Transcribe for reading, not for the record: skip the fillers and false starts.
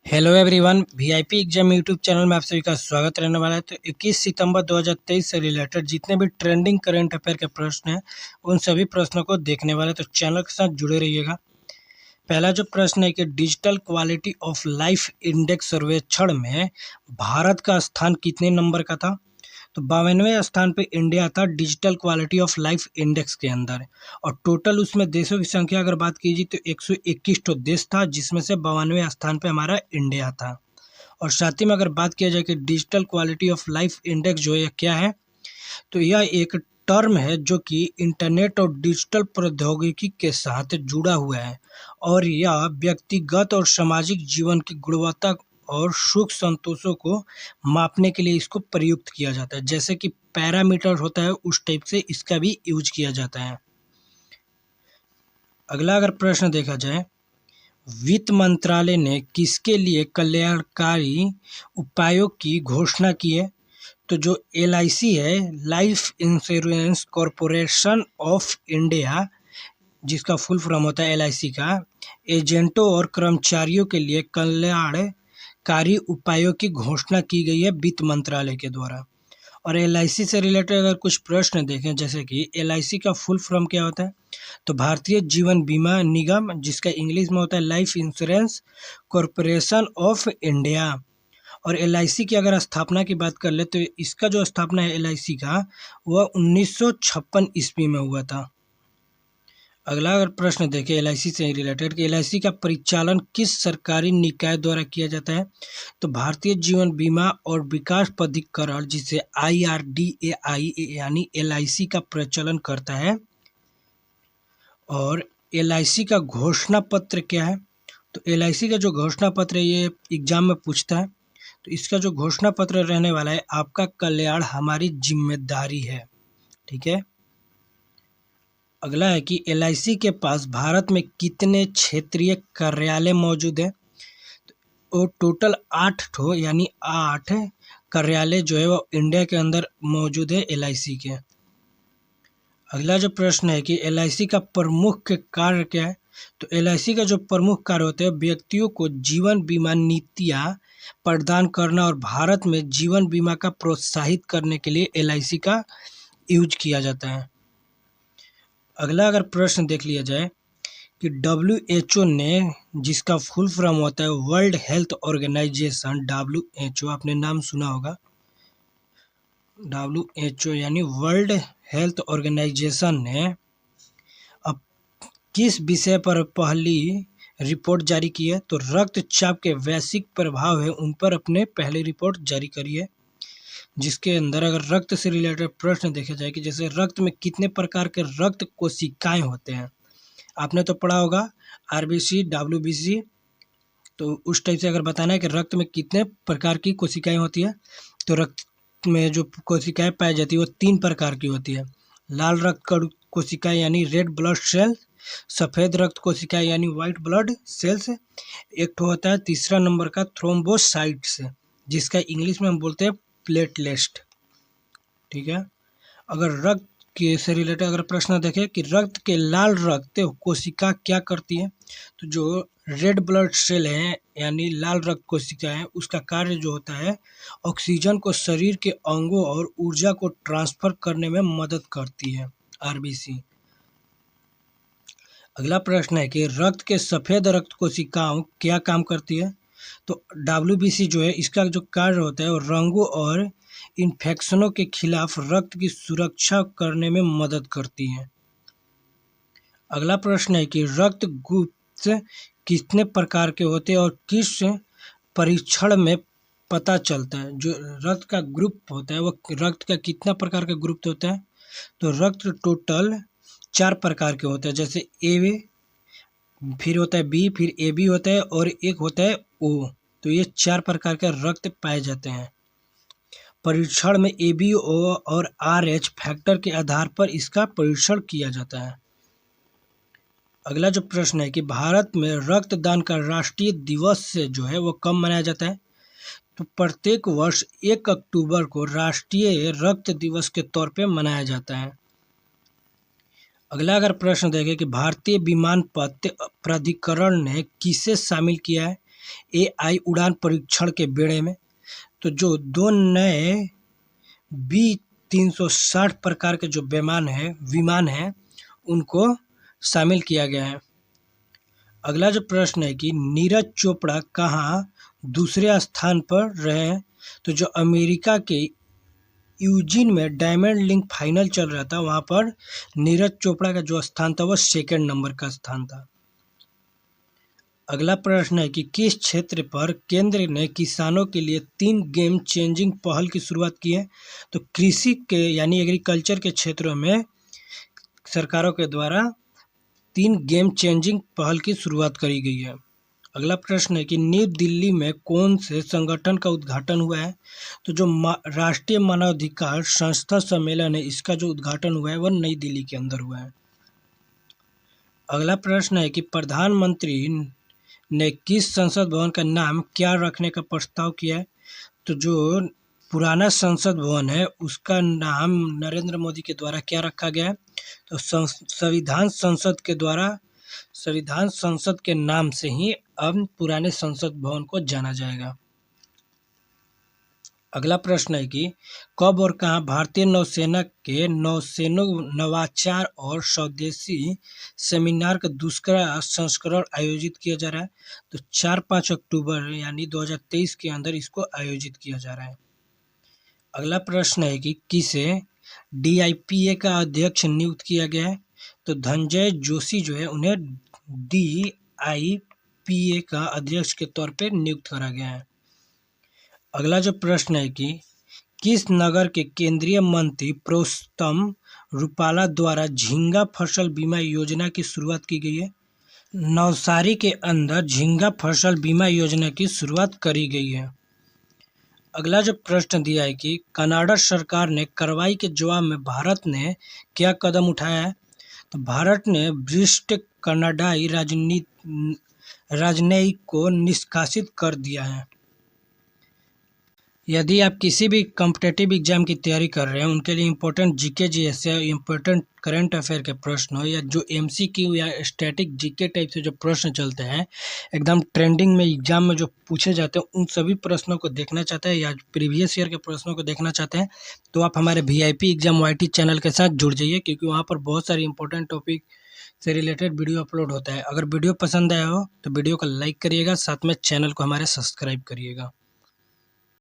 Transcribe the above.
Hello everyone, VIP exam YouTube channel में आप सभी का स्वागत रहने वाला है। तो 21 सितंबर 2023 से रिलेटेड जितने भी ट्रेंडिंग करंट अफेयर के प्रश्न हैं उन सभी प्रश्नों को देखने वाले, तो चैनल के साथ जुड़े रहिएगा। पहला जो प्रश्न है कि digital quality of life index सर्वेक्षण में भारत का स्थान कितने नंबर का था? तो 52वें स्थान पे इंडिया था digital quality of life index के अंदर। और टोटल उसमें देशों की संख्या अगर बात कीजिए तो 121 तो देश था, जिसमें से 52वें स्थान पे हमारा इंडिया था। और साथ ही में अगर बात किया जाए कि digital quality of life index जो है क्या है, तो यह एक टर्म है जो कि इंटरनेट और डिजिटल प्रौद्योगिकी के साथ जुड़ा हुआ है और यह व्यक्तिगत और सामाजिक जीवन की गुणवत्ता और सुख संतोषों को मापने के लिए इसको प्रयुक्त किया जाता है। जैसे कि पैरामीटर होता है उस टाइप से इसका भी यूज किया जाता है। अगला अगर प्रश्न देखा जाए, वित्त मंत्रालय ने किसके लिए कल्याणकारी उपायों की घोषणा की है? तो जो LIC है, life insurance corporation of India, जिसका फुल फॉर्म होता है LIC का, एजेंटों और कर्मचारियों के लिए कल्याणकारी उपायों की घोषणा की गई है वित्त मंत्रालय के द्वारा। और LIC से रिलेटेड अगर कुछ प्रश्न देखें, जैसे कि LIC का फुल फॉर्म क्या होता है, तो भारतीय जीवन बीमा निगम, जिसका इंग्लिश में होता है life insurance corporation of India. और LIC की अगर स्थापना की बात कर ले तो इसका जो स्थापना है LIC का, वह 1956 ईस्वी में हुआ था। अगला अगर प्रश्न देखें LIC से रिलेटेड कि LIC का परिचालन किस सरकारी निकाय द्वारा किया जाता है, तो भारतीय जीवन बीमा और विकास प्राधिकरण, जिसे IRDAI यानी LIC का प्रचलन करता है। और LIC का घोषणा पत्र क्या है, तो LIC का जो घोषणा पत्र है ये एग्जाम में पूछता है। तो इसका जो घोषणा पत्र रहने वाला है, आपका कल्याण हमारी जिम्मेदारी है। ठीक है। अगला है कि LIC के पास भारत में कितने क्षेत्रीय कार्यालय मौजूद है? तो टोटल 8 ठो यानी 8 कार्यालय जो है वो इंडिया के अंदर मौजूद है LIC के। अगला जो प्रश्न है कि LIC का प्रमुख कार्य क्या है, तो LIC का जो प्रमुख कार्य होता है व्यक्तियों को जीवन बीमा नीतियाँ प्रदान करना और भारत में जीवन बीमा का प्रोत्साहित करने के लिए LIC का यूज किया जाता है। अगला अगर प्रश्न देख लिया जाए कि WHO ने, जिसका फुल फॉर्म होता है वर्ल्ड हेल्थ ऑर्गेनाइजेशन, WHO आपने नाम सुना होगा, WHO यानी वर्ल्ड हेल्थ ऑर्गेनाइजेशन ने अब किस विषय पर पहली रिपोर्ट जारी की है, तो रक्तचाप के वैश्विक प्रभाव है उन पर अपने पहली रिपोर्ट जारी करी है। जिसके अंदर अगर रक्त से रिलेटेड प्रश्न देखे जाए कि जैसे रक्त में कितने प्रकार के रक्त कोशिकाएं होते हैं, आपने तो पढ़ा होगा RBC WBC, तो उस टाइप से अगर बताना है कि रक्त में कितने प्रकार की कोशिकाएं होती है, तो रक्त में जो कोशिकाएं पाई जाती है वो 3 प्रकार की होती है। लाल रक्त कोशिकाएं यानी रेड ब्लड सेल, सफ़ेद रक्त कोशिकाएं यानी वाइट ब्लड सेल्स, एक तो होता है तीसरा नंबर का थ्रोम्बोसाइट्स, जिसका इंग्लिश में हम बोलते हैं प्लेटलेट। ठीक है। अगर रक्त के से रिलेटेड अगर प्रश्न देखें कि रक्त के लाल रक्त कोशिका क्या करती है, तो जो रेड ब्लड सेल है यानी लाल रक्त कोशिका है, उसका कार्य जो होता है ऑक्सीजन को शरीर के अंगों और ऊर्जा को ट्रांसफर करने में मदद करती है, RBC। अगला प्रश्न है कि रक्त के सफ़ेद रक्त कोशिकाओं क्या काम करती है, तो WBC जो है इसका जो कार्य होता है वो रंगों और इन्फेक्शनों के खिलाफ रक्त की सुरक्षा करने में मदद करती है। अगला प्रश्न है कि रक्त ग्रुप कितने प्रकार के होते हैं और किस परीक्षण में पता चलता है? जो रक्त का ग्रुप होता है वो रक्त का कितना प्रकार का ग्रुप होता है, तो रक्त टोटल 4 प्रकार के होते हैं। जैसे A, फिर होता है B, फिर AB होता है और एक होता है O। तो ये 4 प्रकार के रक्त पाए जाते हैं। परीक्षण में ABO और RH फैक्टर के आधार पर इसका परीक्षण किया जाता है। अगला जो प्रश्न है कि भारत में रक्तदान का राष्ट्रीय दिवस से जो है वो कब मनाया जाता है, तो प्रत्येक वर्ष 1 अक्टूबर को राष्ट्रीय रक्त दिवस के तौर पे मनाया जाता है। अगला अगर प्रश्न देखें कि भारतीय विमानपत्त प्राधिकरण ने किसे शामिल किया है, AI उड़ान परीक्षण के बेड़े में। तो जो 2 नए B-360 प्रकार के जो विमान हैं उनको शामिल किया गया है। अगला जो प्रश्न है कि नीरज चोपड़ा कहाँ दूसरे स्थान पर रहे हैं? तो जो अमेरिका के यूजिन में डायमंड लीग फाइनल चल रहा था, वहाँ पर नीरज चोपड़ा का जो स्थान था वो 2nd नंबर का स्थान था। अगला प्रश्न है कि किस क्षेत्र पर केंद्र ने किसानों के लिए 3 गेम चेंजिंग पहल की शुरुआत की है? तो कृषि के यानी एग्रीकल्चर के क्षेत्रों में सरकारों के द्वारा 3 गेम चेंजिंग पहल की शुरुआत करी गई है। अगला प्रश्न है कि न्यू दिल्ली में कौन से संगठन का उद्घाटन हुआ है? तो जो राष्ट्रीय मानवाधिकार संस्था सम्मेलन है, इसका जो उद्घाटन हुआ है वह नई दिल्ली के अंदर हुआ है। अगला प्रश्न है कि प्रधानमंत्री ने किस संसद भवन का नाम क्या रखने का प्रस्ताव किया है? तो जो पुराना संसद भवन है उसका नाम नरेंद्र मोदी के द्वारा क्या रखा गया है? तो संविधान संसद के नाम से ही अब पुराने संसद भवन को जाना जाएगा। अगला प्रश्न है कि कब और कहाँ भारतीय नौसेना के नवाचार और स्वदेशी सेमिनार का दूसरा संस्करण आयोजित किया जा रहा है? तो 4-5 अक्टूबर यानी 2023 के अंदर इसको आयोजित किया जा रहा है। अगला प्रश्न है कि किसे DIPA का अध्यक्ष नियुक्त किया गया है? तो धनंजय जोशी जो है उन्हें DIPA का अध्यक्ष के तौर पर नियुक्त करा गया है। अगला जो प्रश्न है कि किस नगर के केंद्रीय मंत्री पुरुषोत्तम रूपाला द्वारा झींगा फसल बीमा योजना की शुरुआत की गई है? नवसारी के अंदर झींगा फसल बीमा योजना की शुरुआत करी गई है। अगला जो प्रश्न दिया है कि कनाडा सरकार ने कार्रवाई के जवाब में भारत ने क्या कदम उठाया है? तो भारत ने वरिष्ठ कनाडाई राजनयिक को निष्कासित कर दिया है। यदि आप किसी भी कॉम्पिटिटिव एग्जाम की तैयारी कर रहे हैं, उनके लिए इम्पोर्टेंट जीके जीएस या इम्पोर्टेंट करंट अफेयर के प्रश्न हो या जो MCQ या स्टैटिक जीके टाइप से जो प्रश्न चलते हैं एकदम ट्रेंडिंग में एग्जाम में जो पूछे जाते हैं, उन सभी प्रश्नों को देखना चाहते हैं या प्रीवियस ईयर के प्रश्नों को देखना चाहते हैं तो आप हमारे VIP एग्जाम YT चैनल के साथ जुड़ जाइए, क्योंकि वहाँ पर बहुत सारी इंपॉर्टेंट टॉपिक से रिलेटेड वीडियो अपलोड होता है। अगर वीडियो पसंद आया हो तो वीडियो को लाइक करिएगा, साथ में चैनल को हमारे सब्सक्राइब करिएगा।